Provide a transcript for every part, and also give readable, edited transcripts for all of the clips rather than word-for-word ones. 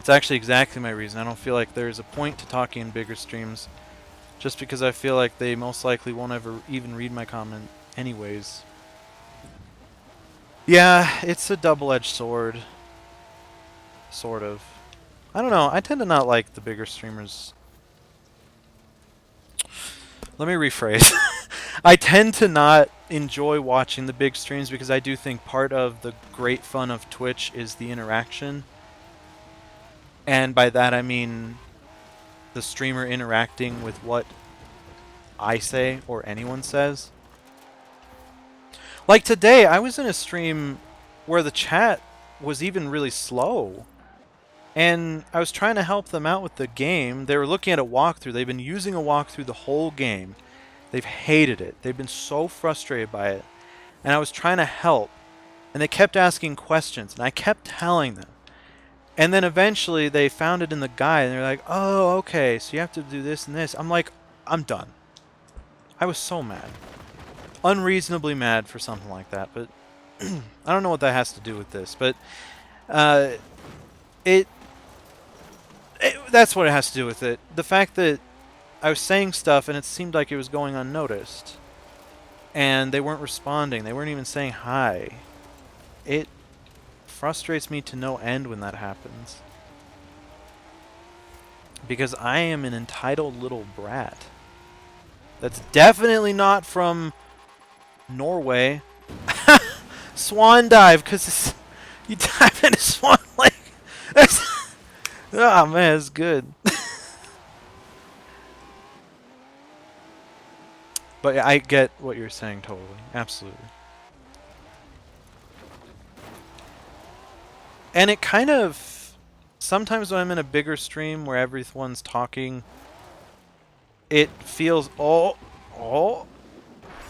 It's actually exactly my reason. I don't feel like there's a point to talking in bigger streams, just because I feel like they most likely won't ever even read my comment anyways. Yeah, it's a double-edged sword. Sort of. I don't know. I tend to not like the bigger streamers. Let me rephrase. I tend to not enjoy watching the big streams because I do think part of the great fun of Twitch is the interaction. And by that I mean the streamer interacting with what I say or anyone says. Like today, I was in a stream where the chat was even really slow. And I was trying to help them out with the game. They were looking at a walkthrough. They've been using a walkthrough the whole game. They've hated it. They've been so frustrated by it. And I was trying to help. And they kept asking questions. And I kept telling them. And then eventually they found it in the guide. And they're like, oh, okay. So you have to do this and this. I'm like, I'm done. I was so mad. Unreasonably mad for something like that. But I don't know what that has to do with this. But that's what it has to do with it. The fact that I was saying stuff and it seemed like it was going unnoticed. And they weren't responding. They weren't even saying hi. It frustrates me to no end when that happens. Because I am an entitled little brat. That's definitely not from Norway. Swan dive, because you dive in a swan lake. Oh man, it's good. But I get what you're saying totally. Absolutely. And it kind of... Sometimes when I'm in a bigger stream where everyone's talking, it feels... Oh,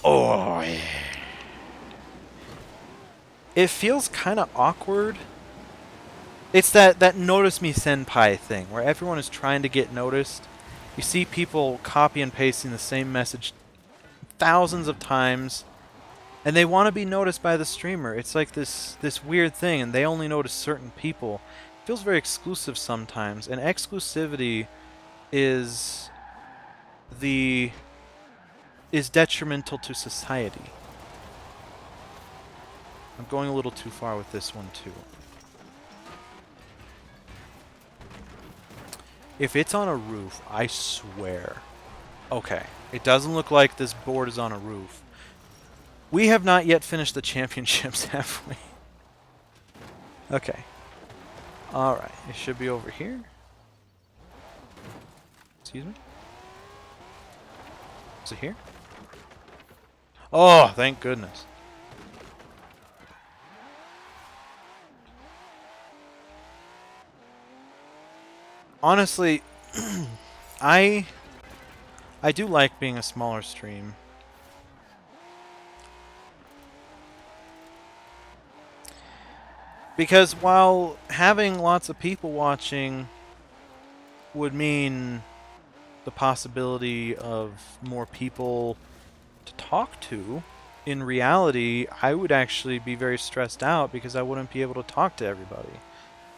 yeah. It feels kind of awkward. It's that notice me senpai thing, where everyone is trying to get noticed. You see people copy and pasting the same message thousands of times, and they want to be noticed by the streamer. It's like this weird thing, and they only notice certain people. It feels very exclusive sometimes, and exclusivity is detrimental to society. I'm going a little too far with this one too. If it's on a roof, I swear. Okay, it doesn't look like this board is on a roof. We have not yet finished the championships, have we? Okay. Alright, it should be over here. Excuse me? Is it here? Oh, thank goodness. Honestly, I do like being a smaller stream. Because while having lots of people watching would mean the possibility of more people to talk to, in reality, I would actually be very stressed out because I wouldn't be able to talk to everybody.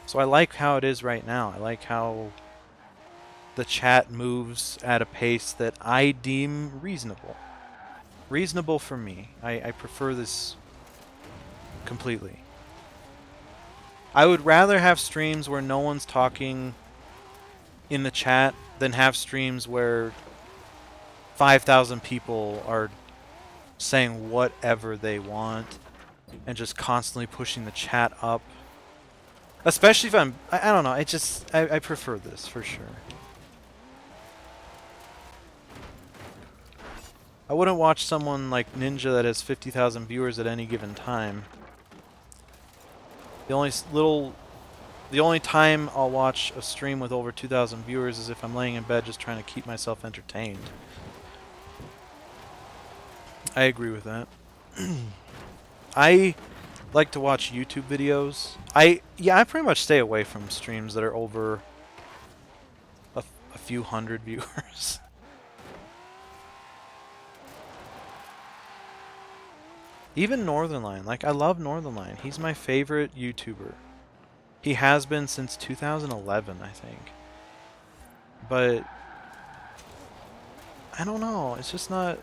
So I like how it is right now. I like how the chat moves at a pace that I deem reasonable. Reasonable for me. I prefer this completely. I would rather have streams where no one's talking in the chat than have streams where 5,000 people are saying whatever they want and just constantly pushing the chat up. Especially if I don't know, I prefer this for sure. I wouldn't watch someone like Ninja that has 50,000 viewers at any given time. The only time I'll watch a stream with over 2,000 viewers is if I'm laying in bed just trying to keep myself entertained. I agree with that. I like to watch YouTube videos. I pretty much stay away from streams that are over a few hundred viewers. Even Northernline. Like, I love Northernline. He's my favorite YouTuber. He has been since 2011, I think. But I don't know. It's just not...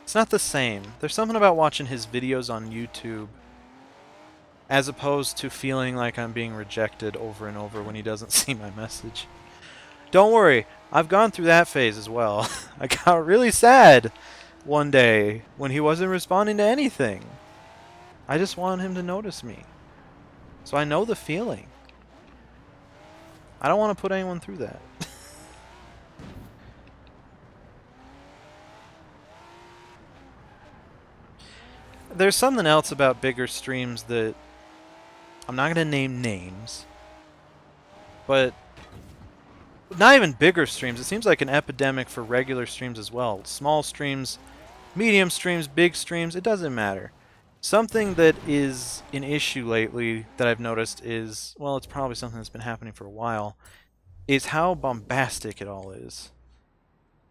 It's not the same. There's something about watching his videos on YouTube as opposed to feeling like I'm being rejected over and over when he doesn't see my message. Don't worry, I've gone through that phase as well. I got really sad one day when he wasn't responding to anything. I just wanted him to notice me. So I know the feeling. I don't want to put anyone through that. There's something else about bigger streams that I'm not going to name names, but not even bigger streams. It seems like an epidemic for regular streams as well. Small streams, medium streams, big streams, it doesn't matter. Something that is an issue lately that I've noticed is, well, it's probably something that's been happening for a while, is how bombastic it all is.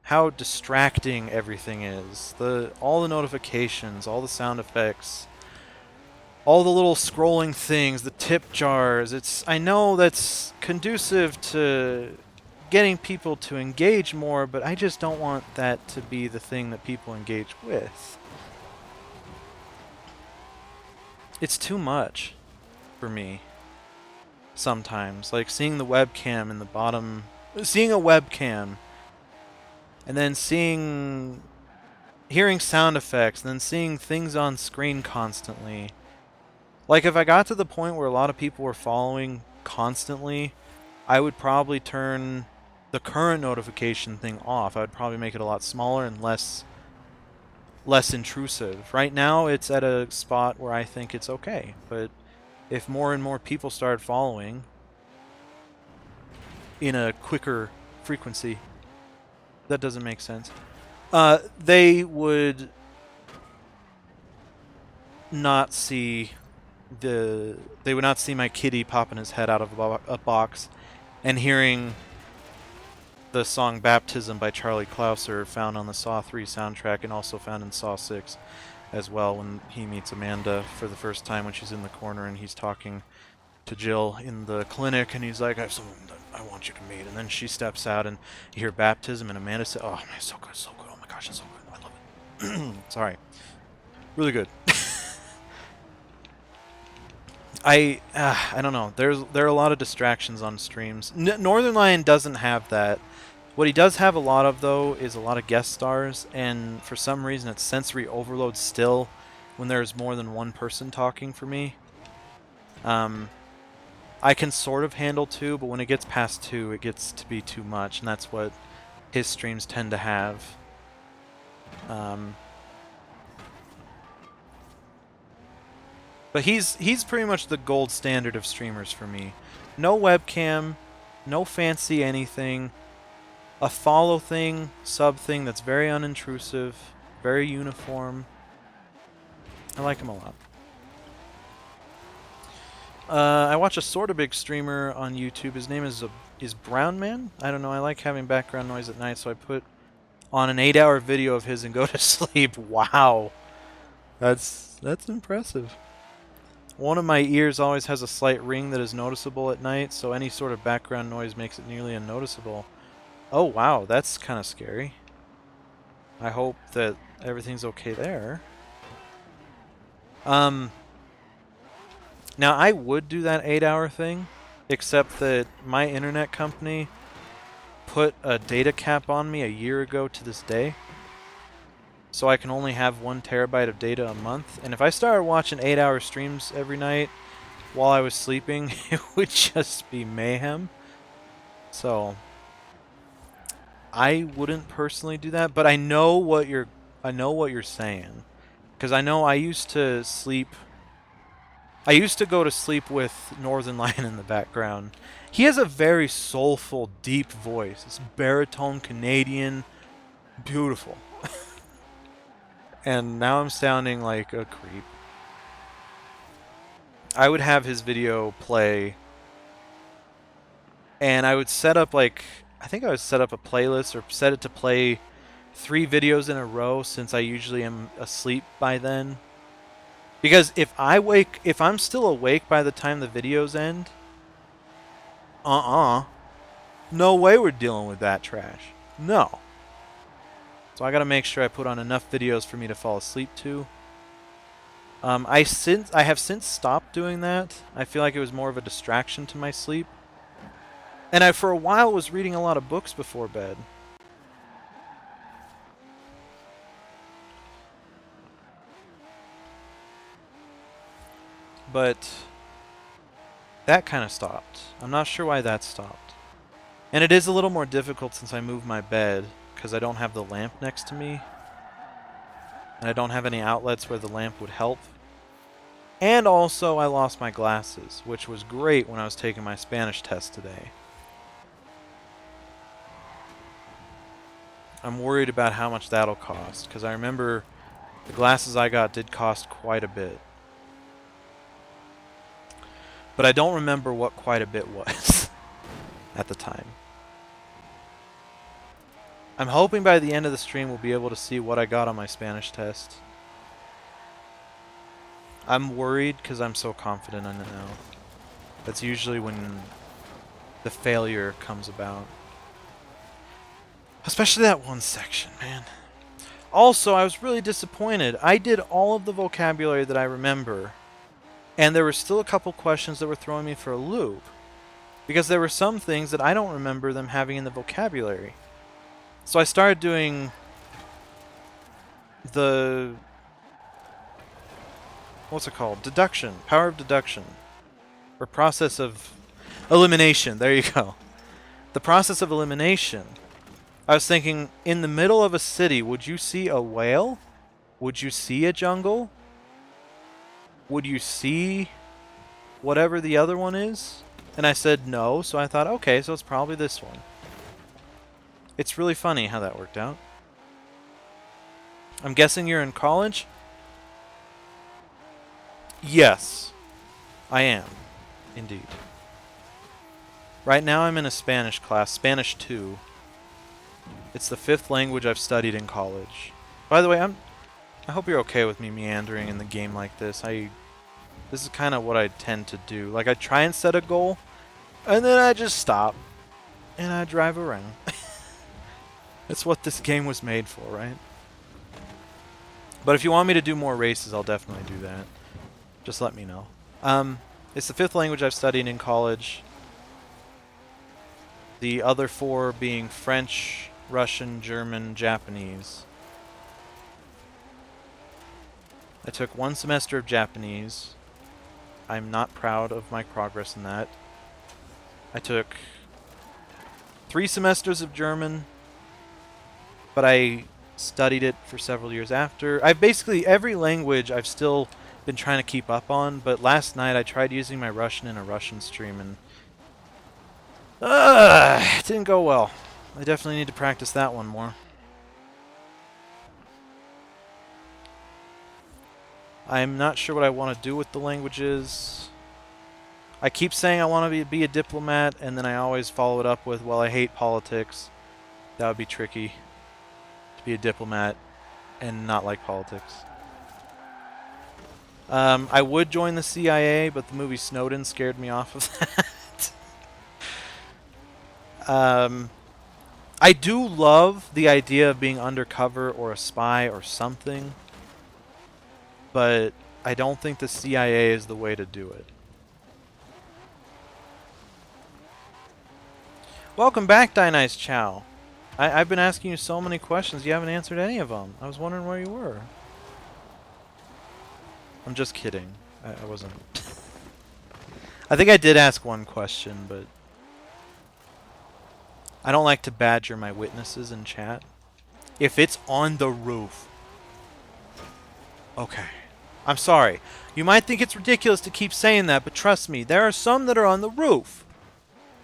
How distracting everything is. All the notifications, all the sound effects, all the little scrolling things, the tip jars. I know that's conducive to getting people to engage more, but I just don't want that to be the thing that people engage with. It's too much for me sometimes. Like seeing the webcam in the bottom, seeing a webcam and then hearing sound effects, and then seeing things on screen constantly. Like if I got to the point where a lot of people were following constantly, I would probably turn the current notification thing off. I would probably make it a lot smaller and less intrusive. Right now it's at a spot where I think it's okay, but if more and more people started following in a quicker frequency, that doesn't make sense. They would not see my kitty popping his head out of a box and hearing the song Baptism by Charlie Clouser, found on the Saw 3 soundtrack and also found in Saw 6 as well, when he meets Amanda for the first time when she's in the corner and he's talking to Jill in the clinic, and he's like, I have someone that I want you to meet, and then she steps out and you hear Baptism and Amanda says, oh man, so good, oh my gosh, it's so good, I love it. Sorry. Really good. I don't know. There are a lot of distractions on streams. Northern Lion doesn't have that. What he does have a lot of, though, is a lot of guest stars, and for some reason it's sensory overload still when there's more than one person talking for me. I can sort of handle 2, but when it gets past 2, it gets to be too much, and that's what his streams tend to have. But he's pretty much the gold standard of streamers for me. No webcam, no fancy anything, a follow thing, sub thing that's very unintrusive, very uniform. I like him a lot. I watch a sort of big streamer on YouTube. His name is Brown Man. I don't know. I like having background noise at night, so I put on an 8-hour video of his and go to sleep. Wow, that's impressive. One of my ears always has a slight ring that is noticeable at night, so any sort of background noise makes it nearly unnoticeable. Oh wow, that's kind of scary. I hope that everything's okay there. Now, I would do that 8-hour thing, except that my internet company put a data cap on me a year ago to this day. So I can only have 1 terabyte of data a month. And if I started watching 8-hour streams every night while I was sleeping, it would just be mayhem. So I wouldn't personally do that, but I know what you're saying. Because I know I used to go to sleep with Northern Lion in the background. He has a very soulful, deep voice. It's baritone Canadian. Beautiful. And now I'm sounding like a creep. I would have his video play, and I would set up I think I would set up a playlist or set it to play 3 videos in a row, since I usually am asleep by then. Because if I'm still awake by the time the videos end, no way we're dealing with that trash. No. So I gotta make sure I put on enough videos for me to fall asleep to. I have since stopped doing that. I feel like it was more of a distraction to my sleep. And I, for a while, was reading a lot of books before bed. But that kind of stopped. I'm not sure why that stopped. And it is a little more difficult since I moved my bed, because I don't have the lamp next to me. And I don't have any outlets where the lamp would help. And also, I lost my glasses, which was great when I was taking my Spanish test today. I'm worried about how much that'll cost, because I remember the glasses I got did cost quite a bit. But I don't remember what quite a bit was at the time. I'm hoping by the end of the stream we'll be able to see what I got on my Spanish test. I'm worried because I'm so confident in it now. That's usually when the failure comes about. Especially that one section, man. Also, I was really disappointed. I did all of the vocabulary that I remember, and there were still a couple questions that were throwing me for a loop. Because there were some things that I don't remember them having in the vocabulary. So I started doing the... what's it called? Deduction. Power of deduction. Or process of elimination. There you go. The process of elimination. I was thinking, in the middle of a city, would you see a whale? Would you see a jungle? Would you see whatever the other one is? And I said no, so I thought, okay, so it's probably this one. It's really funny how that worked out. I'm guessing you're in college? Yes, I am, indeed. Right now I'm in a Spanish class, Spanish 2. It's the 5th language I've studied in college. By the way, I hope you're okay with me meandering in the game like this. This is kind of what I tend to do. Like, I try and set a goal, and then I just stop, and I drive around. That's what this game was made for, right? But if you want me to do more races, I'll definitely do that. Just let me know. It's the 5th language I've studied in college. The other 4 being French, Russian, German, Japanese. I took 1 semester of Japanese. I'm not proud of my progress in that. I took 3 semesters of German, but I studied it for several years after. I've basically, every language I've still been trying to keep up on, but last night I tried using my Russian in a Russian stream, and it didn't go well. I definitely need to practice that one more. I'm not sure what I want to do with the languages. I keep saying I want to be a diplomat, and then I always follow it up with, well, I hate politics. That would be tricky, to be a diplomat and not like politics. I would join the CIA, but the movie Snowden scared me off of that. I do love the idea of being undercover or a spy or something, but I don't think the CIA is the way to do it. Welcome back, Dienice Chow. I've been asking you so many questions, you haven't answered any of them. I was wondering where you were. I'm just kidding. I wasn't. I think I did ask one question, but I don't like to badger my witnesses in chat. If it's on the roof. Okay. I'm sorry. You might think it's ridiculous to keep saying that, but trust me, there are some that are on the roof.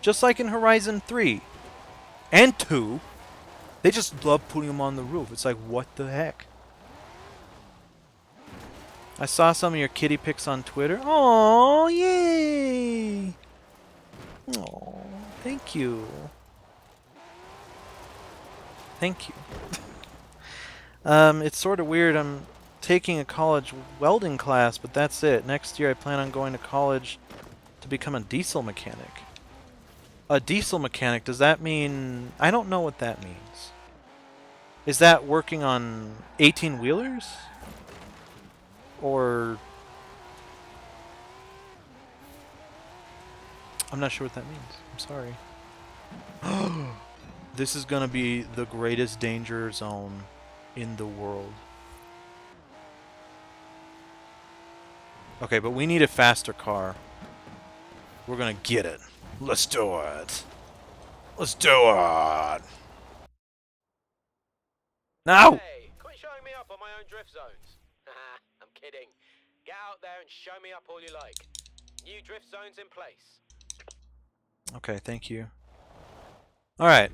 Just like in Horizon 3 and 2. They just love putting them on the roof. It's like, what the heck? I saw some of your kitty pics on Twitter. Aww, yay! Aww, thank you. Thank you. It's sort of weird. I'm taking a college welding class, but that's it. Next year I plan on going to college to become a diesel mechanic. A diesel mechanic, does that mean... I don't know what that means. Is that working on 18-wheelers? Or... I'm not sure what that means. I'm sorry. This is gonna be the greatest danger zone in the world. Okay, but we need a faster car. We're gonna get it. Let's do it. Let's do it. No! Hey, quit showing me up on my own drift zones. Haha, I'm kidding. Get out there and show me up all you like. New drift zones in place. Okay, thank you. Alright.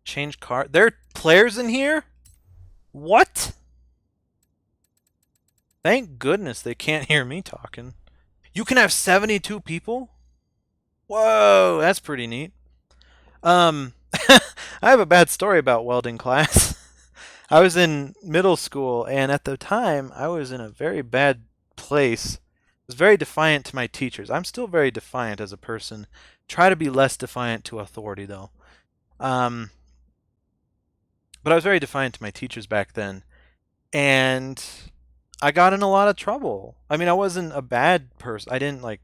Change car. There are players in here? What? Thank goodness they can't hear me talking. You can have 72 people? Whoa, that's pretty neat. I have a bad story about welding class. I was in middle school, and at the time, I was in a very bad place. I was very defiant to my teachers. I'm still very defiant as a person. Try to be less defiant to authority, though. But I was very defiant to my teachers back then, and I got in a lot of trouble. I mean, I wasn't a bad person. I didn't, like,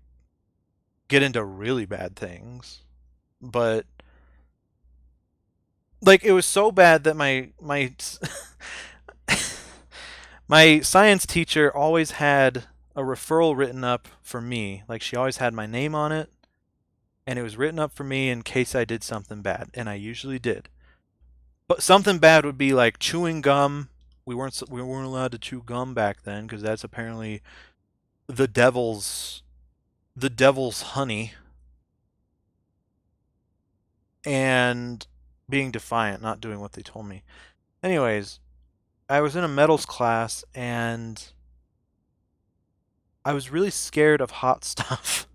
get into really bad things, but... like, it was so bad that my my science teacher always had a referral written up for me. Like, she always had my name on it, and it was written up for me in case I did something bad, and I usually did. But something bad would be like chewing gum. We weren't allowed to chew gum back then because that's apparently the devil's honey. And being defiant, not doing what they told me. Anyways, I was in a metals class, and I was really scared of hot stuff.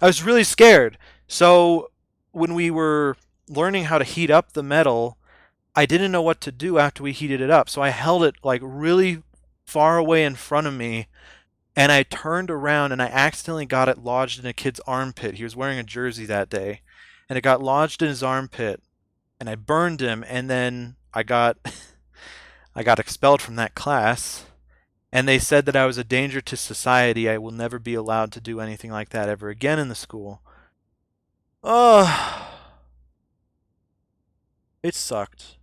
I was really scared. So when we were learning how to heat up the metal, I didn't know what to do after we heated it up. So I held it like really far away in front of me, and I turned around and I accidentally got it lodged in a kid's armpit. He was wearing a jersey that day, and it got lodged in his armpit, and I burned him, and then I got I got expelled from that class, and they said that I was a danger to society. I will never be allowed to do anything like that ever again in the school. Oh, it sucked.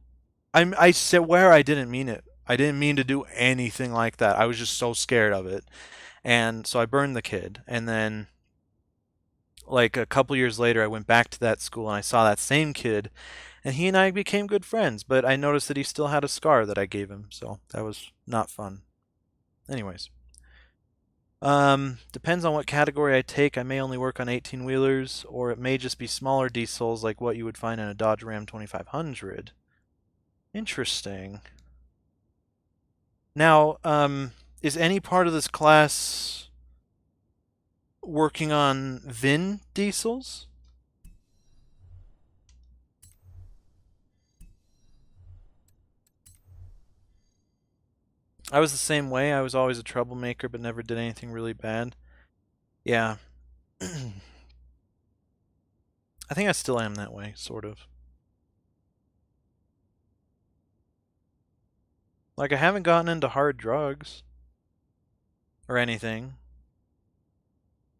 I swear I didn't mean it. I didn't mean to do anything like that. I was just so scared of it. And so I burned the kid. And then, like, a couple years later, I went back to that school and I saw that same kid. And he and I became good friends. But I noticed that he still had a scar that I gave him. So that was not fun. Anyways. Depends on what category I take. I may only work on 18-wheelers, or it may just be smaller diesels like what you would find in a Dodge Ram 2500. Interesting. Now, is any part of this class working on VIN diesels? I was the same way. I was always a troublemaker, but never did anything really bad. Yeah. I think I still am that way, sort of. Like, I haven't gotten into hard drugs or anything,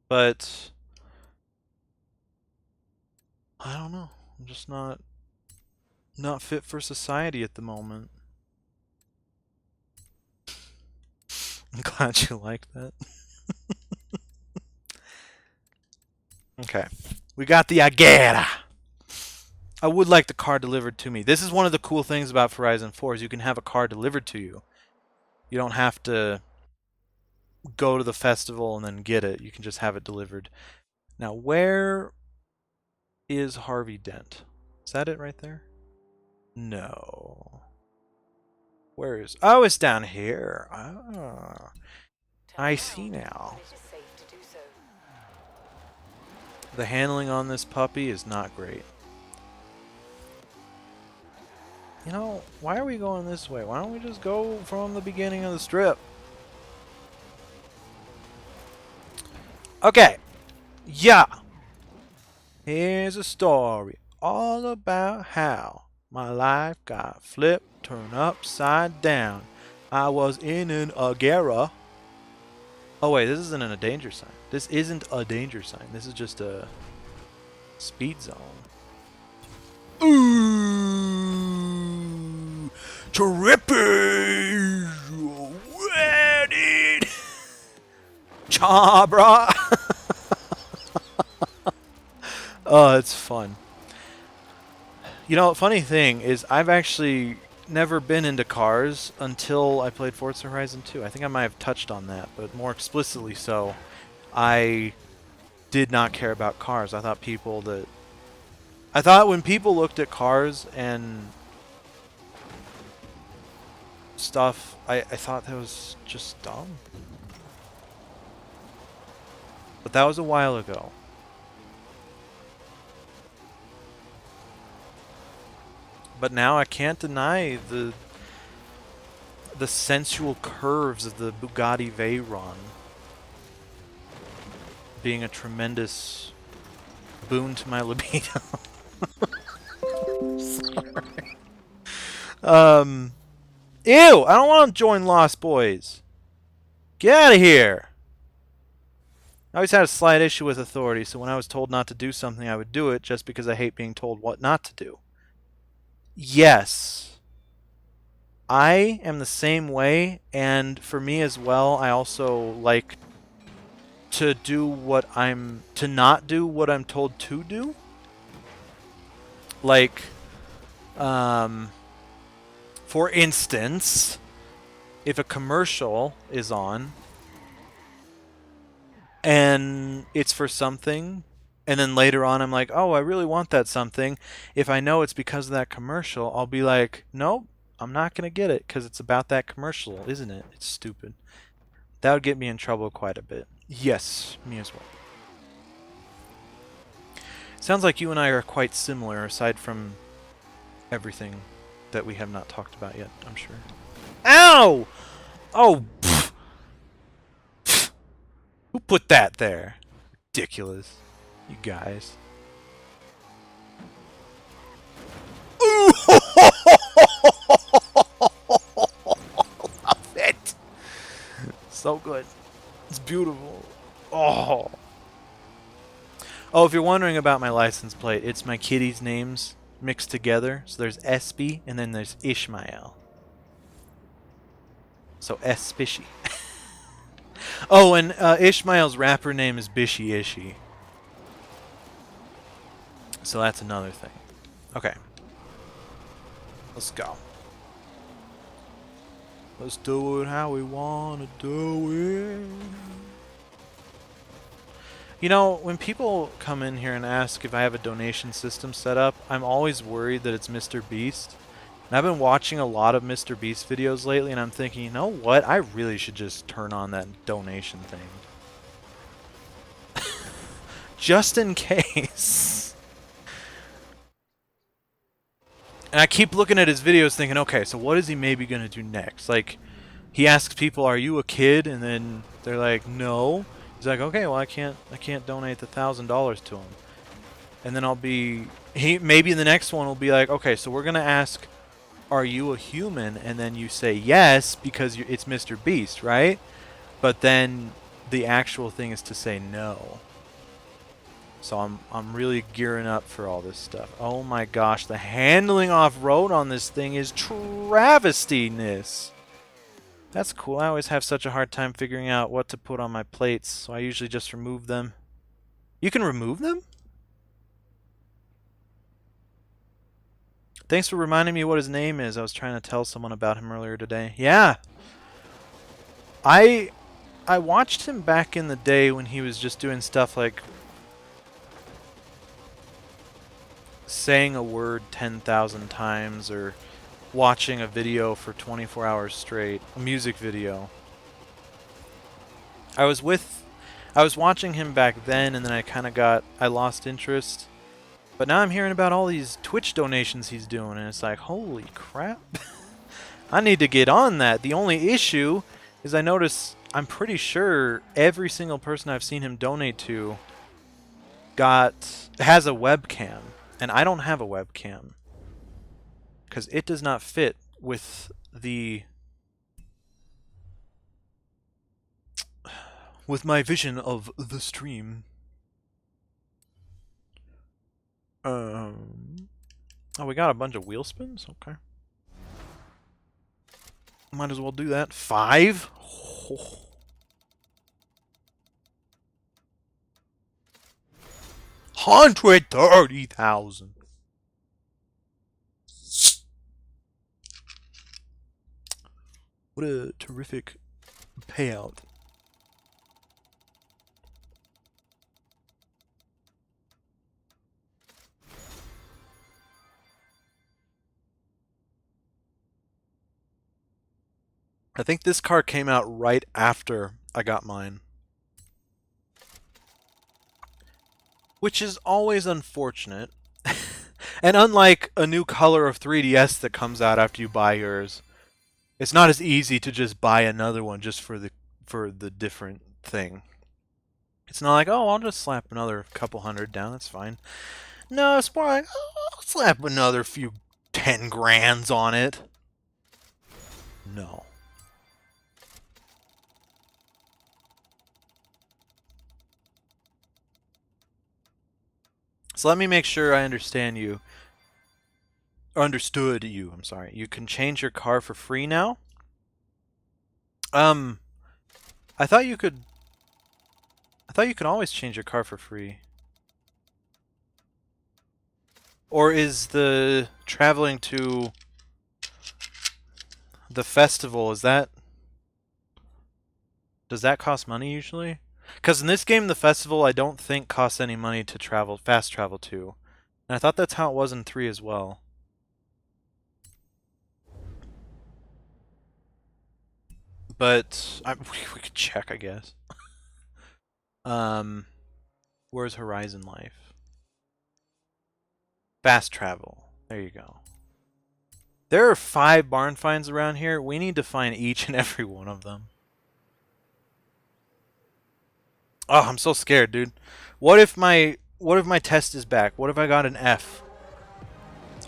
but I don't know. I'm just not fit for society at the moment. I'm glad you like that. Okay. We got the Agera. I would like the car delivered to me. This is one of the cool things about Horizon 4 is you can have a car delivered to you. You don't have to go to the festival and then get it. You can just have it delivered. Now, where is Harvey Dent? Is that it right there? No. Where is... oh, it's down here. Ah, I see now. The handling on this puppy is not great. You know, why are we going this way? Why don't we just go from the beginning of the strip? Okay. Yeah. Here's a story all about how my life got flipped, turned upside down. I was in an Agera. Oh wait, this isn't a danger sign. This isn't a danger sign. This is just a speed zone. Ooh, trippy, wedded, Chabra. Oh, it's fun. You know, funny thing is, I've actually never been into cars until I played Forza Horizon 2. I think I might have touched on that, but more explicitly so, I did not care about cars. I thought when people looked at cars and stuff, I thought that was just dumb. But that was a while ago. But now I can't deny the sensual curves of the Bugatti Veyron being a tremendous boon to my libido. Sorry. Ew! I don't want to join Lost Boys. Get out of here! I always had a slight issue with authority, so when I was told not to do something, I would do it just because I hate being told what not to do. Yes. I am the same way, and for me as well, I also like to not do what I'm told to do. Like, for instance, if a commercial is on and it's for something, and then later on I'm like, oh, I really want that something. If I know it's because of that commercial, I'll be like, nope, I'm not going to get it because it's about that commercial, isn't it? It's stupid. That would get me in trouble quite a bit. Yes, me as well. Sounds like you and I are quite similar, aside from everything that we have not talked about yet, I'm sure. Ow! Oh, pfft. Pfft. Who put that there? Ridiculous. You guys. Ooh! Love it! So good. It's beautiful. Oh. Oh, if you're wondering about my license plate, it's my kitty's names mixed together. So there's Espy and then there's Ishmael. So Espishy. Oh, and Ishmael's rapper name is Bishy Ishy. So that's another thing. Okay. Let's go. Let's do it how we want to do it. You know, when people come in here and ask if I have a donation system set up, I'm always worried that it's Mr. Beast. And I've been watching a lot of Mr. Beast videos lately, and I'm thinking, you know what? I really should just turn on that donation thing. Just in case. And I keep looking at his videos thinking, okay, so what is he maybe going to do next? Like, he asks people, are you a kid? And then they're like, no. He's like, okay, well, I can't donate the $1,000 to him. And then maybe the next one will be like, okay, so we're going to ask, are you a human? And then you say yes because it's Mr. Beast, right? But then the actual thing is to say no. So I'm really gearing up for all this stuff. Oh my gosh, the handling off-road on this thing is travestiness. That's cool. I always have such a hard time figuring out what to put on my plates, so I usually just remove them. You can remove them? Thanks for reminding me what his name is. I was trying to tell someone about him earlier today. Yeah. I watched him back in the day when he was just doing stuff like saying a word 10,000 times or watching a video for 24 hours straight, a music video. I was watching him back then, and then I lost interest. But now I'm hearing about all these Twitch donations he's doing, and it's like, holy crap. I need to get on that. The only issue is I notice, I'm pretty sure every single person I've seen him donate to has a webcam, and I don't have a webcam because it does not fit with my vision of the stream. Oh, we got a bunch of wheel spins? Okay. Might as well do that. 5? Oh. 130,000. What a terrific payout. I think this car came out right after I got mine. Which is always unfortunate. And unlike a new color of 3DS that comes out after you buy yours, it's not as easy to just buy another one just for the different thing. It's not like, oh, I'll just slap another couple hundred down, that's fine. No, it's more like, oh, I'll slap another few 10 grands on it. No. So let me make sure I understand you. Or understood you, I'm sorry. You can change your car for free now? I thought you could always change your car for free. Or is the traveling to the festival, does that cost money usually? Because in this game, the festival I don't think costs any money to fast travel to. And I thought that's how it was in 3 as well. But we could check, I guess. Where's Horizon Life? Fast travel. There you go. There are 5 barn finds around here. We need to find each and every one of them. Oh, I'm so scared, dude. What if my test is back? What if I got an F?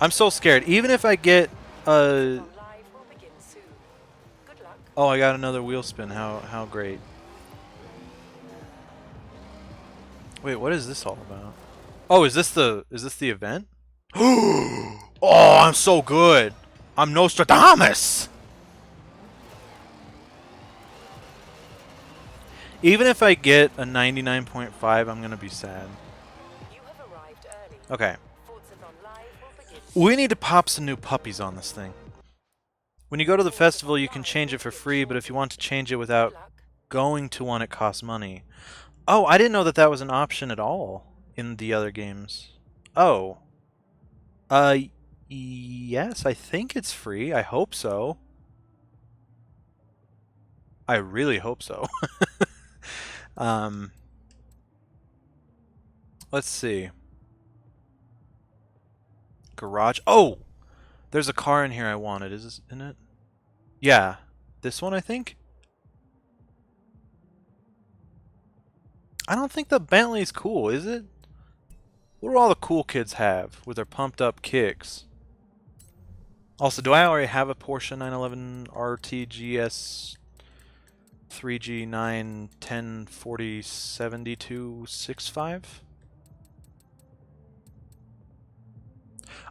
I'm so scared. Even if I get a... Oh, I got another wheel spin. How great. Wait, what is this all about? Oh, is this the event? Oh, I'm so good. I'm Nostradamus. Even if I get a 99.5, I'm going to be sad. Okay. We need to pop some new puppies on this thing. When you go to the festival, you can change it for free, but if you want to change it without going to one, it costs money. Oh, I didn't know that was an option at all in the other games. Oh. Yes, I think it's free. I hope so. I really hope so. Let's see. Garage. Oh! There's a car in here I wanted. Is this in it? Yeah. This one, I think? I don't think the Bentley's cool, is it? What do all the cool kids have with their pumped up kicks? Also, do I already have a Porsche 911 RTGS 3G 9 10 40 72 65?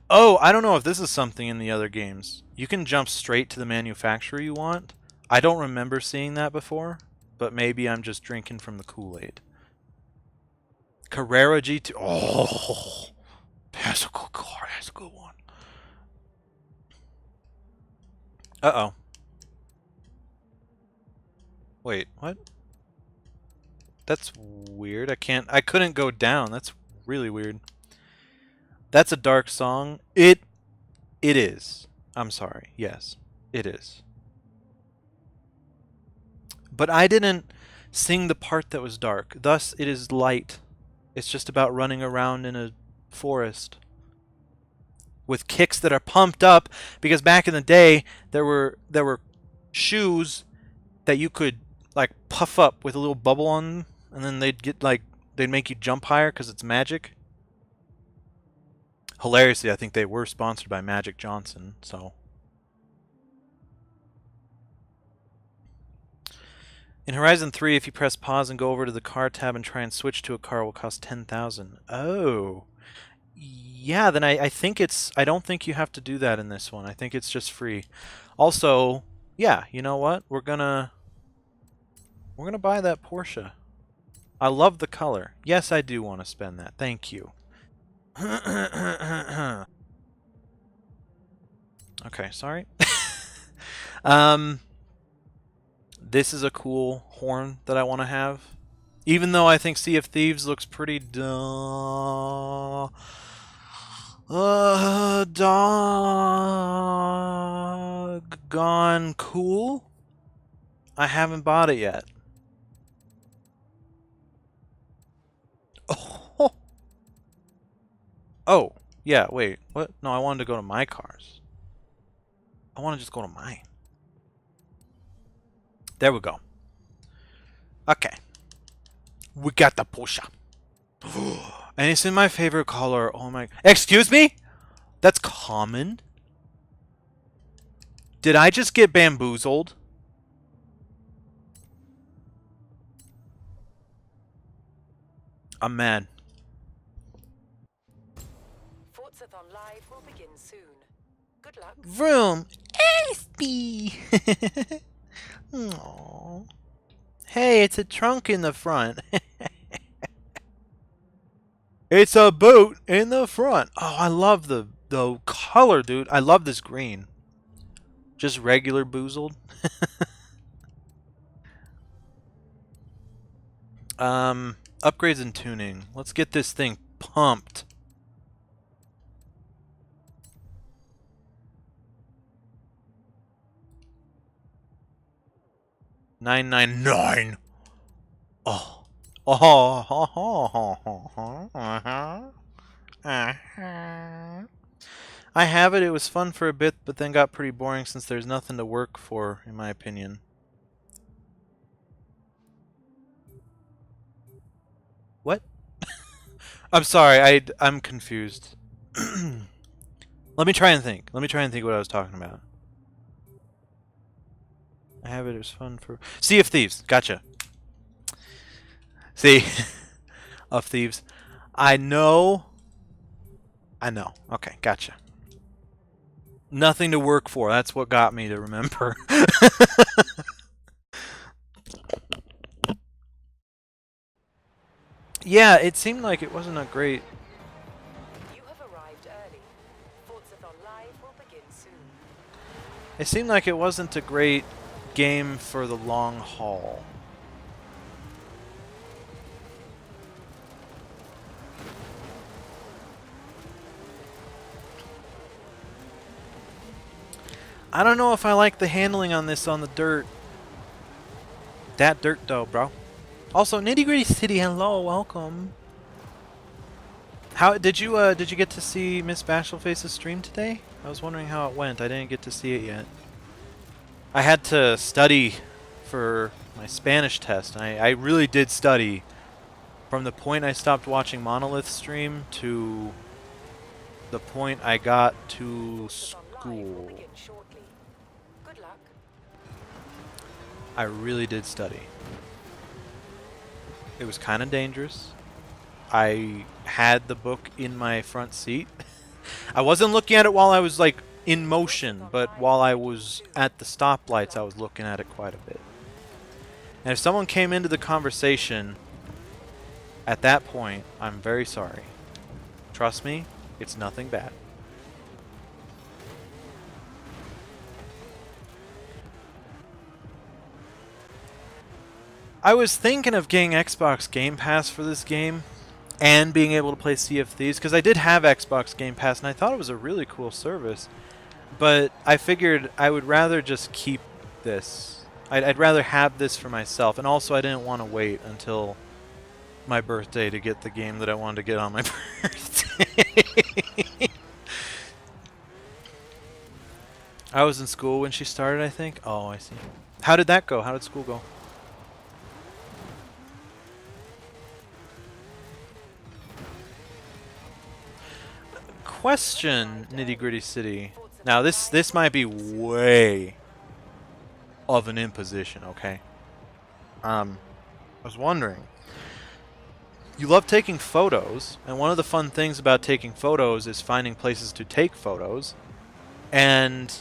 Oh, I don't know if this is something in the other games. You can jump straight to the manufacturer you want. I don't remember seeing that before, but maybe I'm just drinking from the Kool-Aid. Carrera GT. Oh, that's a good car. That's a good one. Uh-oh. Wait, what? That's weird. I couldn't go down. That's really weird. That's a dark song. It is. I'm sorry. Yes, it is. But I didn't sing the part that was dark. Thus, it is light. It's just about running around in a forest with kicks that are pumped up, because back in the day there were shoes that you could like puff up with a little bubble on them, and then they'd make you jump higher because it's magic. Hilariously, I think they were sponsored by Magic Johnson, so. In Horizon 3, if you press pause and go over to the car tab and try and switch to a car, it will cost 10,000. Oh. Yeah, then I think I don't think you have to do that in this one. I think it's just free. Also, yeah, you know what? We're gonna buy that Porsche. I love the color. Yes, I do want to spend that. Thank you. Okay, sorry. This is a cool horn that I want to have. Even though I think Sea of Thieves looks pretty doggone cool, I haven't bought it yet. Oh, oh, yeah, wait, what? No, I wanted to go to my cars. I want to just go to mine. There we go. Okay. We got the Porsche. And it's in my favorite color. Oh my... Excuse me? That's common? Did I just get bamboozled? I'm mad. Forza Live will begin soon. Good luck. Vroom. Aspie. Aww. Hey, it's a trunk in the front. It's a boot in the front. Oh, I love the color, dude. I love this green. Just regular boozled. Upgrades and tuning. Let's get this thing pumped. $999. Oh. I have it. It was fun for a bit, but then got pretty boring since there's nothing to work for, in my opinion. What? I'm sorry. I'm confused. Let me try and think. Let me try and think what I was talking about. I have it. It was fun for Sea of Thieves. Gotcha. See, of Thieves. I know. Okay, gotcha. Nothing to work for. That's what got me to remember. Yeah, it seemed like it wasn't a great... You have arrived early. Forza Live will begin soon. It seemed like it wasn't a great game for the long haul. I don't know if I like the handling on this on the dirt. That dirt though, bro. Also, Nitty Gritty City, hello, welcome. How did you get to see Miss Bashfulface's stream today? I was wondering how it went. I didn't get to see it yet. I had to study for my Spanish test. I really did study from the point I stopped watching Monolith stream to the point I got to school. Good luck. I really did study. It was kind of dangerous. I had the book in my front seat. I wasn't looking at it while I was like in motion, but while I was at the stoplights, I was looking at it quite a bit. And if someone came into the conversation at that point, I'm very sorry. Trust me, it's nothing bad. I was thinking of getting Xbox Game Pass for this game and being able to play Sea of Thieves, because I did have Xbox Game Pass and I thought it was a really cool service. But I figured I would rather just keep this. I'd rather have this for myself, and also I didn't want to wait until my birthday to get the game that I wanted to get on my birthday. I was in school when she started, I think. Oh, I see. How did that go? How did school go? Question, Nitty Gritty City. Now this might be way of an imposition, okay? I was wondering. You love taking photos, and one of the fun things about taking photos is finding places to take photos. And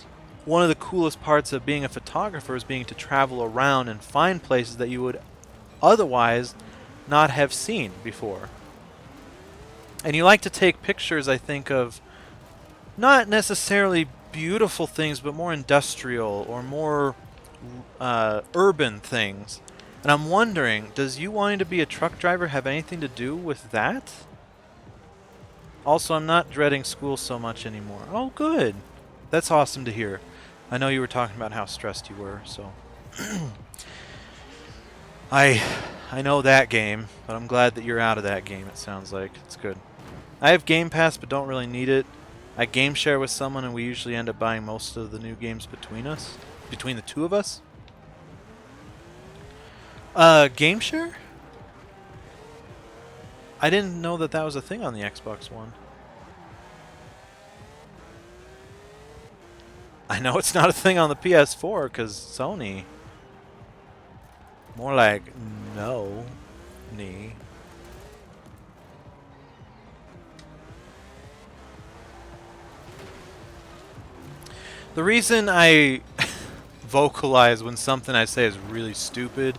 one of the coolest parts of being a photographer is being to travel around and find places that you would otherwise not have seen before. And you like to take pictures, I think, of not necessarily beautiful things, but more industrial or more urban things. And I'm wondering, does you wanting to be a truck driver have anything to do with that? Also, I'm not dreading school so much anymore. Oh, good. That's awesome to hear. I know you were talking about how stressed you were, so... I know that game, but I'm glad that you're out of that game, it sounds like. It's good. I have Game Pass, but don't really need it. I game share with someone, and we usually end up buying most of the new games between us. Between the two of us. Game share? I didn't know that that was a thing on the Xbox One. I know it's not a thing on the PS4, because Sony... More like, no. Knee. The reason I vocalize when something I say is really stupid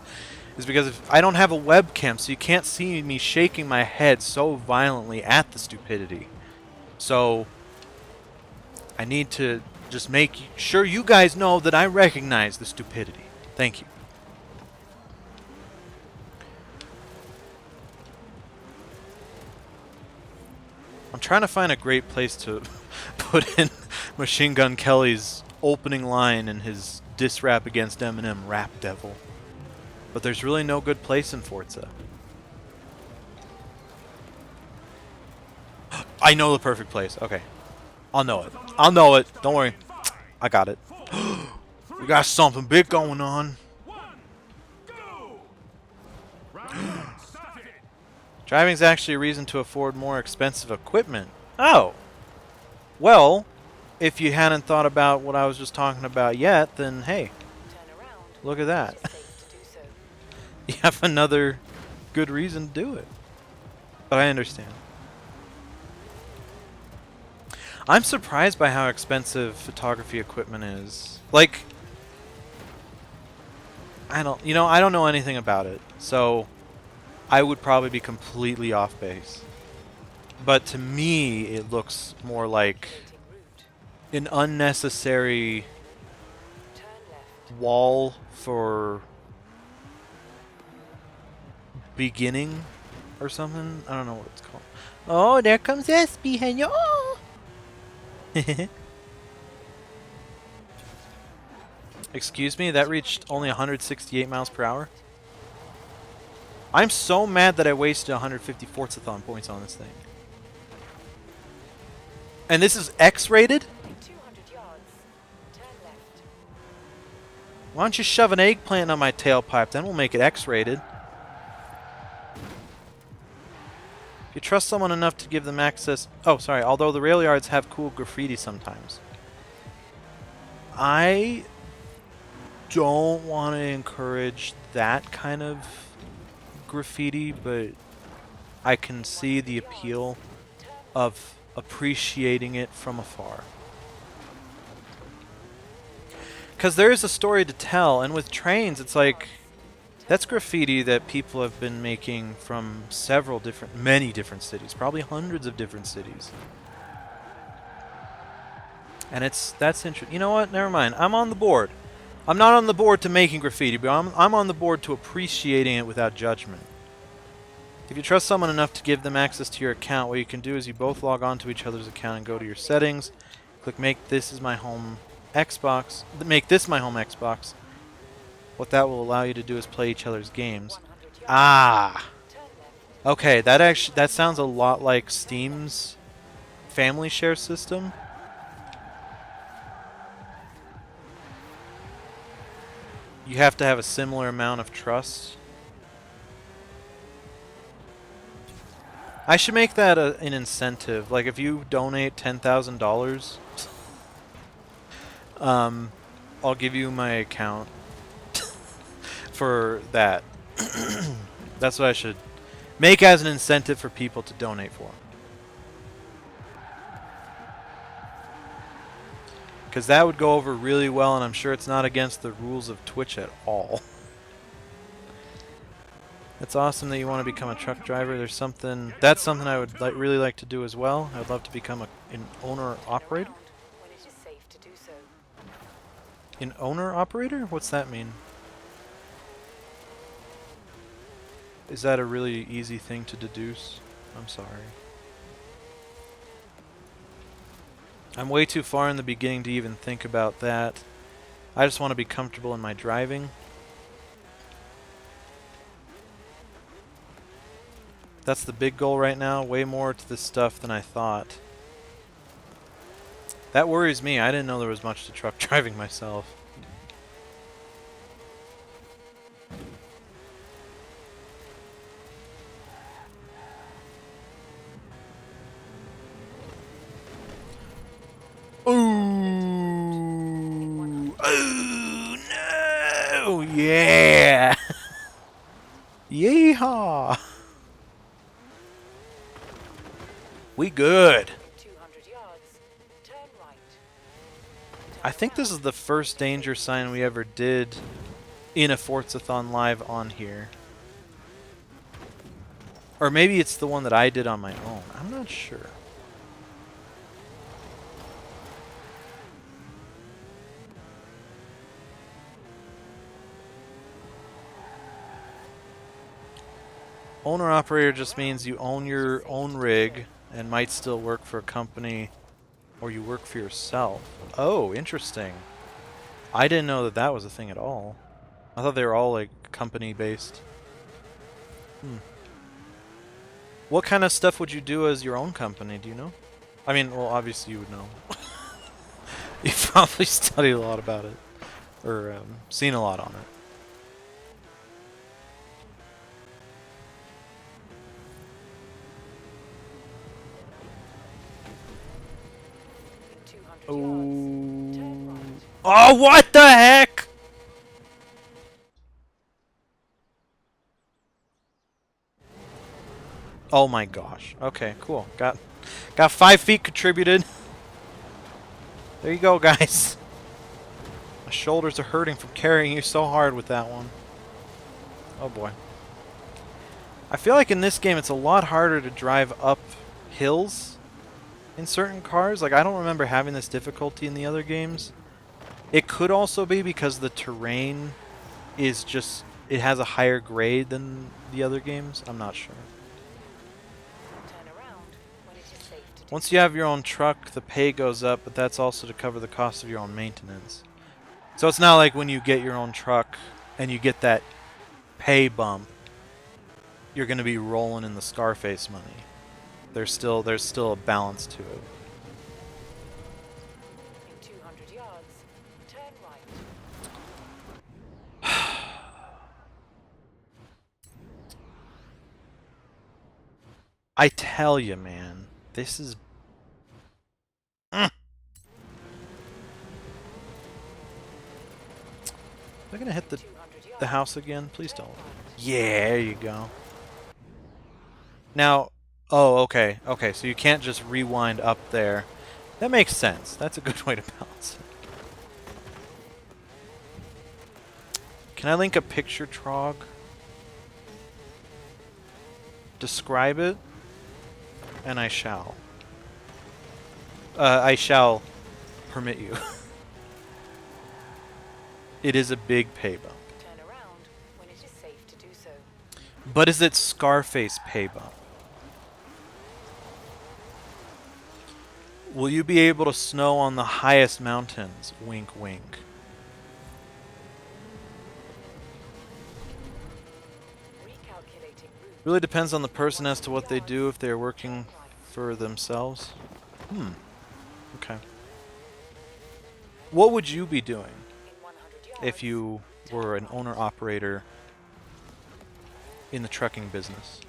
is because if I don't have a webcam, so you can't see me shaking my head so violently at the stupidity. So I need to just make sure you guys know that I recognize the stupidity. Thank you. I'm trying to find a great place to put in Machine Gun Kelly's opening line in his diss rap against Eminem, Rap Devil. But there's really no good place in Forza. I know the perfect place. Okay. I'll know it. I'll know it. Don't worry. I got it. We got something big going on. Driving's actually a reason to afford more expensive equipment. Oh. Well, if you hadn't thought about what I was just talking about yet, then hey, look at that. You have another good reason to do it. But I understand. I'm surprised by how expensive photography equipment is. Like, I don't know anything about it, so I would probably be completely off base. But to me, it looks more like an unnecessary wall for beginning or something. I don't know what it's called. Oh, there comes S behind you. Oh. Excuse me, that reached only 168 miles per hour? I'm so mad that I wasted 150 Forzathon points on this thing. And this is X-rated? Why don't you shove an eggplant on my tailpipe, then we'll make it X-rated. You trust someone enough to give them access... Oh, sorry, although the rail yards have cool graffiti sometimes. I don't want to encourage that kind of graffiti, but I can see the appeal of appreciating it from afar. Because there is a story to tell, and with trains, it's like... That's graffiti that people have been making from many different cities, probably hundreds of different cities. And that's interesting. You know what? Never mind. I'm on the board. I'm not on the board to making graffiti, but I'm on the board to appreciating it without judgment. If you trust someone enough to give them access to your account, what you can do is you both log on to each other's account and go to your settings. Click make this my home Xbox. Make this my home Xbox. What that will allow you to do is play each other's games. Ah! Okay, that sounds a lot like Steam's family share system. You have to have a similar amount of trust. I should make that an incentive. Like if you donate $10,000, I'll give you my account for that. That's what I should make as an incentive for people to donate for. Because that would go over really well, and I'm sure it's not against the rules of Twitch at all. It's awesome that you want to become a truck driver. That's something I would really like to do as well. I would love to become an owner-operator. When it is safe to do so. An owner-operator? What's that mean? Is that a really easy thing to deduce? I'm sorry. I'm way too far in the beginning to even think about that. I just want to be comfortable in my driving. That's the big goal right now. Way more to this stuff than I thought. That worries me. I didn't know there was much to truck driving myself. Ooh! Oh no! Yeah! Yeehaw! We good. 200 yards. Turn right. I think this is the first danger sign we ever did in a Forzathon live on here. Or maybe it's the one that I did on my own. I'm not sure. Owner-operator just means you own your own rig and might still work for a company, or you work for yourself. Oh, interesting. I didn't know that that was a thing at all. I thought they were all like company-based. What kind of stuff would you do as your own company? Do you know? I mean, well, obviously you would know. You've probably studied a lot about it, or seen a lot on it. 200 yards. Turn right. Oh, what the heck? Oh my gosh. Okay, cool. Got 5 feet contributed. There you go, guys. My shoulders are hurting from carrying you so hard with that one. Oh boy. I feel like in this game it's a lot harder to drive up hills in certain cars. Like, I don't remember having this difficulty in the other games. It could also be because the terrain is just, it has a higher grade than the other games. I'm not sure. Turn around when it is safe to do Once you have your own truck, the pay goes up, but that's also to cover the cost of your own maintenance. So it's not like when you get your own truck and you get that pay bump, you're going to be rolling in the Scarface money. There's still a balance to it. In 200 yards. Turn right. I tell you, man, this is... Am I going to hit 200 the yards. house again? Please Turn don't. right. Yeah, there you go. Now, oh, okay, so you can't just rewind up there. That makes sense. That's a good way to balance it. Can I link a picture, Trog? Describe it, and I shall. I shall permit you. It is a big pay bump. Turn around when it is safe to do so. But is it Scarface pay bump? Will you be able to snow on the highest mountains? Wink, wink. Recalculating route. Really depends on the person as to what they do if they're working for themselves. Okay. What would you be doing In 100 yards. if you were an owner-operator in the trucking business?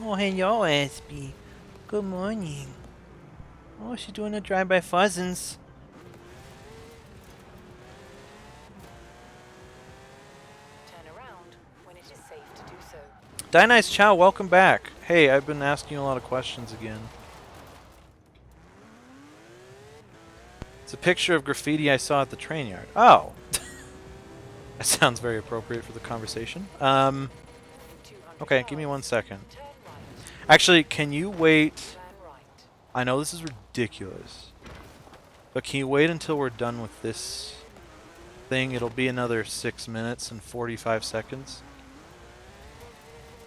Oh, hello, SB. Good morning. Oh, she's doing a drive-by fuzzins. Turn around when it is safe to do so. Nice Chow, welcome back. Hey, I've been asking you a lot of questions again. It's a picture of graffiti I saw at the train yard. Oh! That sounds very appropriate for the conversation. In 200 Okay, give me yards, 1 second. turn right. Actually, can you wait? Turn right. I know this is ridiculous, but can you wait until we're done with this thing? It'll be another 6 minutes and 45 seconds.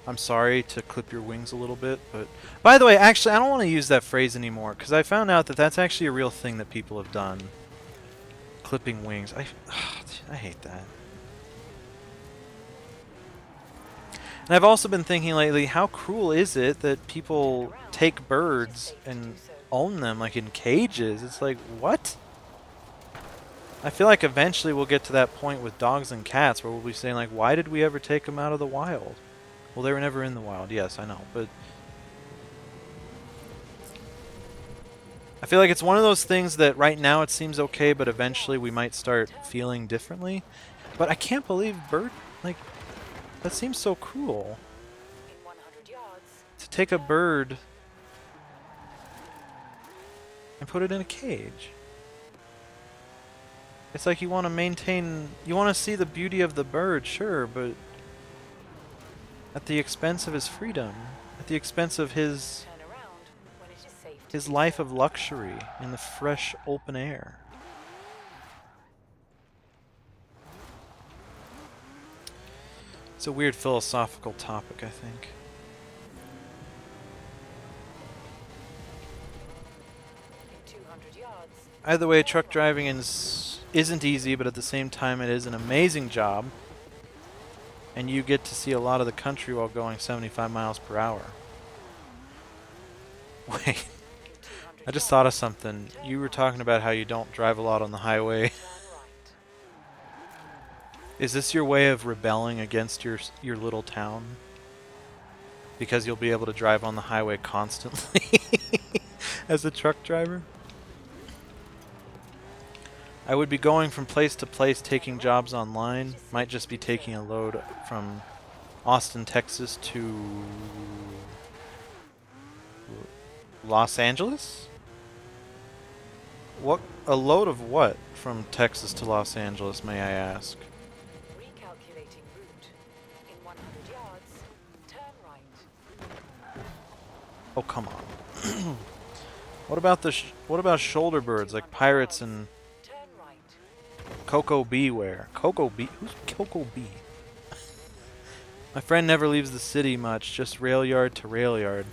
I'm sorry to clip your wings a little bit, but... By the way, actually, I don't want to use that phrase anymore, because I found out that that's actually a real thing that people have done. Clipping wings. I hate that. And I've also been thinking lately, how cruel is it that people take birds and own them, like in cages? It's like, what? I feel like eventually we'll get to that point with dogs and cats where we'll be saying, like, why did we ever take them out of the wild? Well, they were never in the wild, yes, I know, but... I feel like it's one of those things that right now it seems okay, but eventually we might start feeling differently. But I can't believe like, that seems so cruel. In 100 yards. To take a bird and put it in a cage. It's like you want to maintain, you want to see the beauty of the bird, sure, but at the expense of his freedom, at the expense of his Turn around when it is safe to his do life so. of luxury in the fresh open air. It's a weird philosophical topic, I think. In 200 yards. Either way, truck driving isn't easy, but at the same time it is an amazing job. And you get to see a lot of the country while going 75 miles per hour. Wait, In 200 I just thought of something. You were talking about how you don't drive a lot on the highway. Turn right. Is this your way of rebelling against your little town? Because you'll be able to drive on the highway constantly as a truck driver? I would be going from place to place taking jobs online. Might just be taking a load from Austin, Texas to Los Angeles? What? A load of what from Texas to Los Angeles, may I ask? Recalculating route. In 100 yards. Turn right. Oh, come on. What about shoulder birds like pirates and Turn right. Cocoa Bee wear? Cocoa Bee? Who's Cocoa Bee? My friend never leaves the city much, just rail yard to rail yard.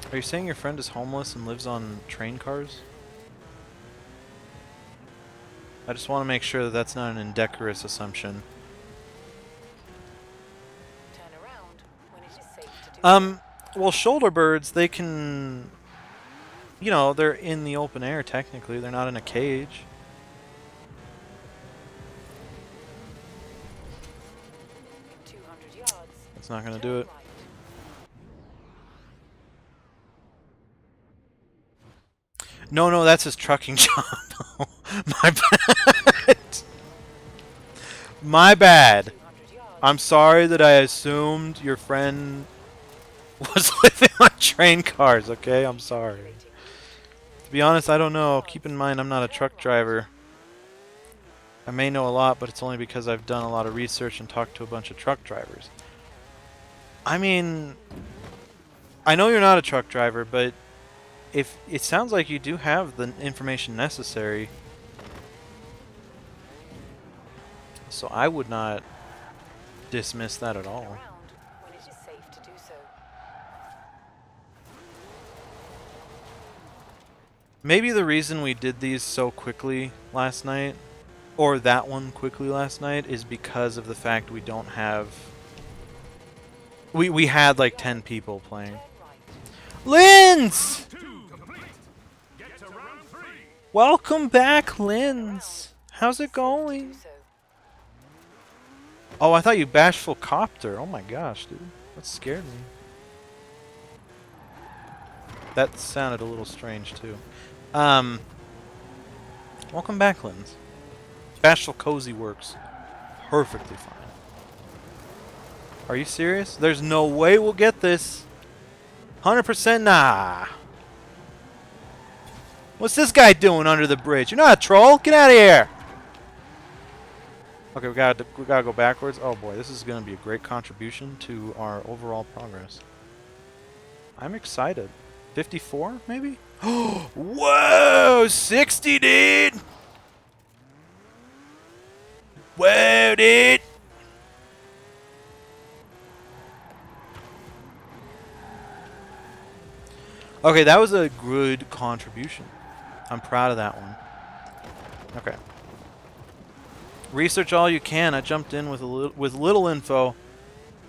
Are you saying your friend is homeless and lives on train cars? I just want to make sure that that's not an indecorous assumption. Turn around when it is safe to do Well, shoulder birds, they can... You know, they're in the open air, technically. They're not in a cage. so. In 200 yards. That's not going to Turn do it. right. No, that's his trucking job. My bad. My bad. 200 yards. I'm sorry that I assumed your friend was living on train cars, okay? I'm sorry. To be honest, I don't know. Keep in mind, I'm not a truck driver. I may know a lot, but it's only because I've done a lot of research and talked to a bunch of truck drivers. I mean, I know you're not a truck driver, but if it sounds like you do have the information necessary, so I would not dismiss that at Turn all. around when it is safe to do so. Maybe the reason we did these so quickly last night, or that one quickly last night, is because of the fact we don't have... We had like 10 people playing. Linz! Welcome back, Linz. How's it going? Oh, I thought you bashful copter. Oh my gosh, dude. That scared me. That sounded a little strange too. Welcome back, Linz. Bashful cozy works perfectly fine. Are you serious? There's no way we'll get this. 100% nah. What's this guy doing under the bridge? You're not a troll. Get out of here. Okay, we gotta go backwards. Oh boy, this is gonna be a great contribution to our overall progress. I'm excited. 54, maybe? Whoa! 60, dude! Whoa, dude! Okay, that was a good contribution. I'm proud of that one. Okay. Research all you can. I jumped in with little info,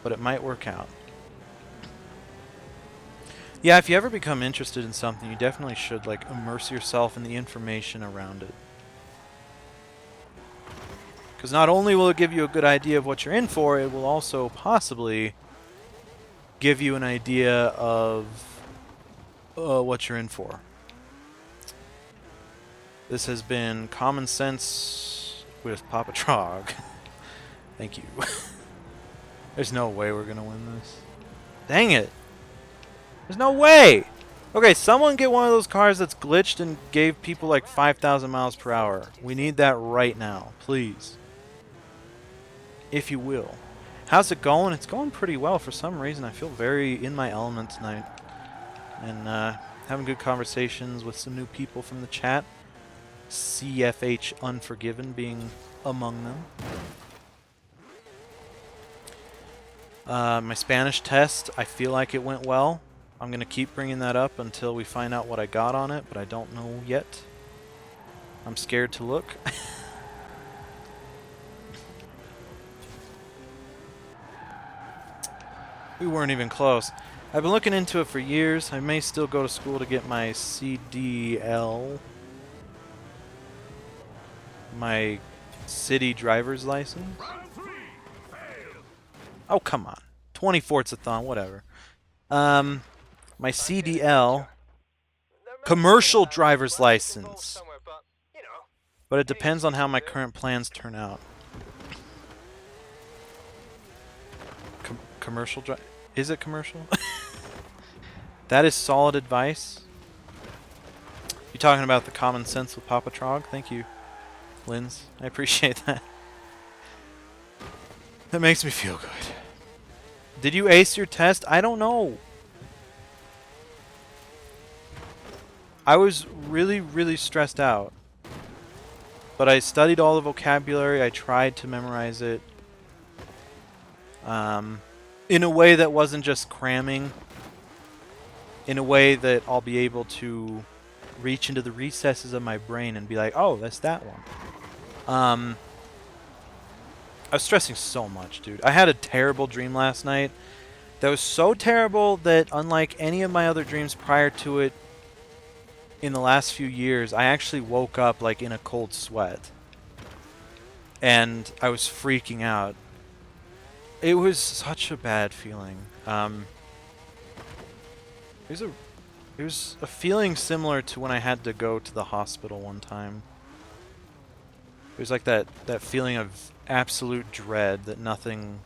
but it might work out. Yeah, if you ever become interested in something, you definitely should like immerse yourself in the information around it. Because not only will it give you a good idea of what you're in for, it will also possibly give you an idea of what you're in for. This has been Common Sense with Papa Trog. Thank you. There's no way we're gonna win this. Dang it! There's no way! Okay, someone get one of those cars that's glitched and gave people like 5,000 miles per hour. We need that right now, please. If you will. How's it going? It's going pretty well. For some reason, I feel very in my element tonight. And having good conversations with some new people from the chat. CFH Unforgiven being among them. My Spanish test, I feel like it went well. I'm going to keep bringing that up until we find out what I got on it, but I don't know yet. I'm scared to look. We weren't even close. I've been looking into it for years. I may still go to school to get my CDL. My city driver's license. Oh, come on. 20 Forza-thon, whatever. My CDL. Commercial driver's license. But it depends on how my current plans turn out. Commercial drive? Is it commercial? That is solid advice. You talking about the Common Sense with Papa Trog? Thank you, Linz. I appreciate that. That makes me feel good. Did you ace your test? I don't know. I was really, really stressed out. But I studied all the vocabulary. I tried to memorize it. In a way that wasn't just cramming. In a way that I'll be able to reach into the recesses of my brain and be like, oh, that's that one. I was stressing so much, dude. I had a terrible dream last night that was so terrible that unlike any of my other dreams prior to it in the last few years, I actually woke up like in a cold sweat. And I was freaking out. It was such a bad feeling. It was a feeling similar to when I had to go to the hospital one time. It was like that feeling of absolute dread that nothing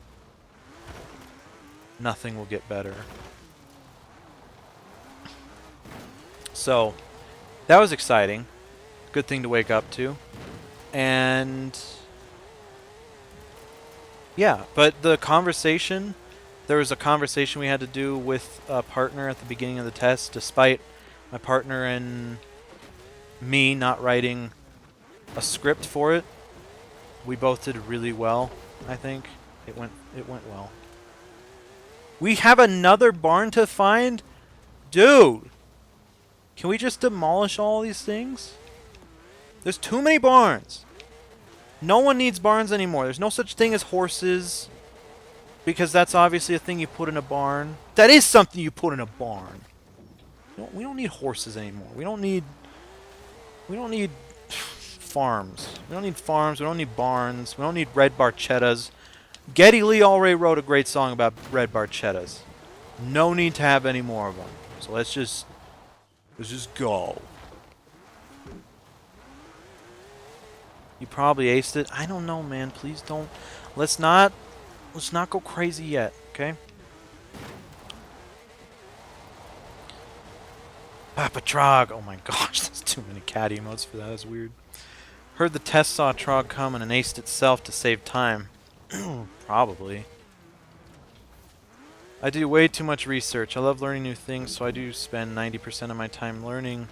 will get better. So, that was exciting. Good thing to wake up to. And yeah, but the conversation, there was a conversation we had to do with a partner at the beginning of the test, despite my partner and me not writing a script for it. We both did really well, I think. It went well. We have another barn to find? Dude! Can we just demolish all these things? There's too many barns! No one needs barns anymore. There's no such thing as horses. Because that's obviously a thing you put in a barn. That is something you put in a barn. We don't need horses anymore. We don't need farms. We don't need farms. We don't need barns. We don't need red barchettas. Geddy Lee already wrote a great song about red barchettas. No need to have any more of them. So let's just go. You probably aced it. I don't know, man. Please don't. Let's not go crazy yet, okay? Papa Trog. Oh my gosh, there's too many cat emotes for that. That's weird. Heard the test saw Trog coming and aced itself to save time. Probably. I do way too much research. I love learning new things, so I do spend 90% of my time learning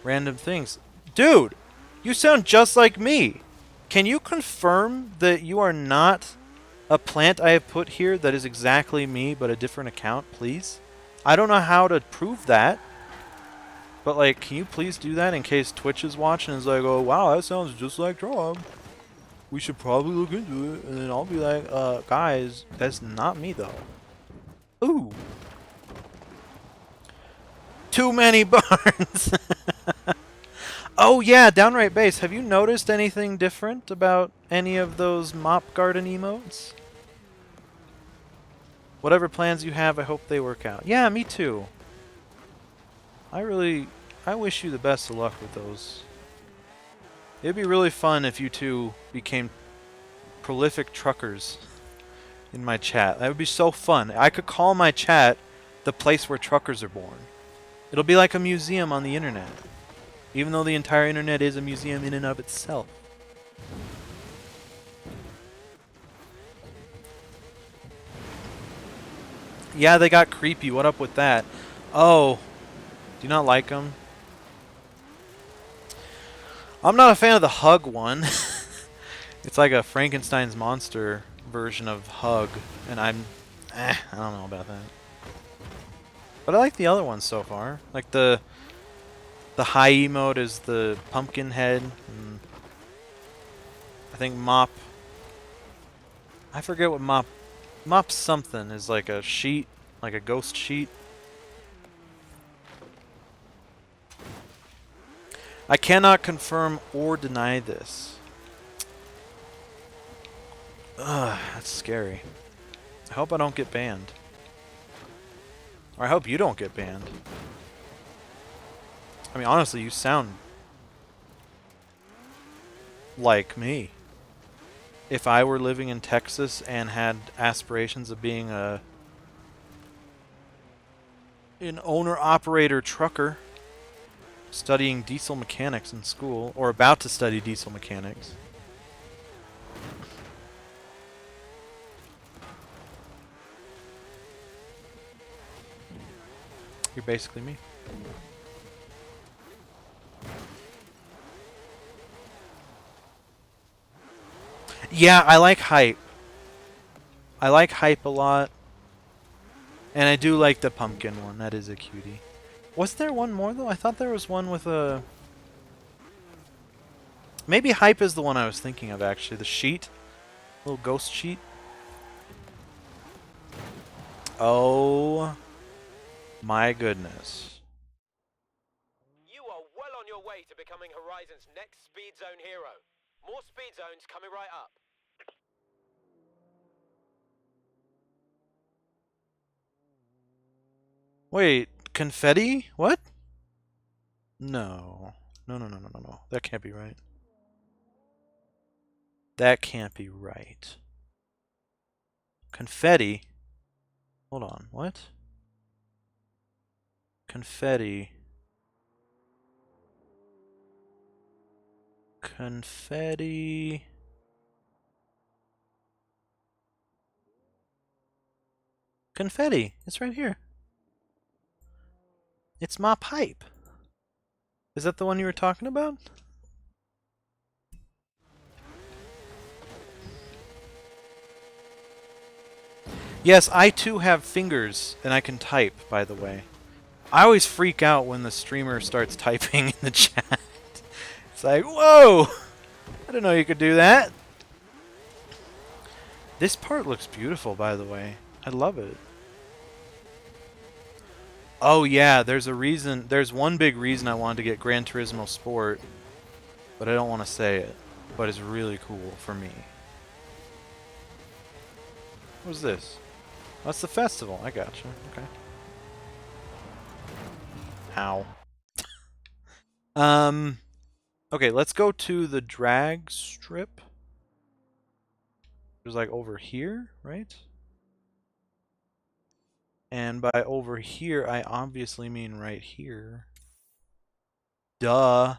random things. Dude, you sound just like me. Can you confirm that you are not a plant I have put here that is exactly me, but a different account, please? I don't know how to prove that. But, like, can you please do that in case Twitch is watching and is like, oh, wow, that sounds just like Trog. We should probably look into it. And then I'll be like, guys, that's not me, though. Ooh. Too many barns. Oh, yeah, downright base. Have you noticed anything different about any of those mop garden emotes? Whatever plans you have, I hope they work out. Yeah, me too. I wish you the best of luck with those. It'd be really fun if you two became prolific truckers in my chat. That would be so fun. I could call my chat the place where truckers are born. It'll be like a museum on the internet. Even though the entire internet is a museum in and of itself. Yeah, they got creepy. What up with that? Oh, do you not like them? I'm not a fan of the Hug one. It's like a Frankenstein's monster version of Hug, and I don't know about that. But I like the other ones so far. Like the high emote is the pumpkin head, and I think Mop. I forget what Mop something is, like a sheet, like a ghost sheet. I cannot confirm or deny this. Ugh, that's scary. I hope I don't get banned. Or I hope you don't get banned. I mean, honestly, you sound like me. If I were living in Texas and had aspirations of being an owner-operator trucker, studying diesel mechanics in school, or about to study diesel mechanics. You're basically me. Yeah, I like hype. I like hype a lot. And I do like the pumpkin one. That is a cutie. Was there one more, though? I thought there was one with a... Maybe hype is the one I was thinking of, actually. The sheet. Little ghost sheet. Oh... my goodness. You are well on your way to becoming Horizon's next Speed Zone hero. More Speed Zones coming right up. Wait, confetti? What? No. No. That can't be right. That can't be right. Confetti? Hold on, what? Confetti. Confetti. Confetti. It's right here. It's my pipe. Is that the one you were talking about? Yes, I too have fingers, and I can type, by the way. I always freak out when the streamer starts typing in the chat. It's like, whoa! I didn't know you could do that. This part looks beautiful, by the way. I love it. Oh yeah, there's a reason. There's one big reason I wanted to get Gran Turismo Sport, but I don't want to say it. But it's really cool for me. What's this? That's the festival. I gotcha. Okay. How? Okay, let's go to the drag strip. There's like over here, right? And by over here, I obviously mean right here. Duh.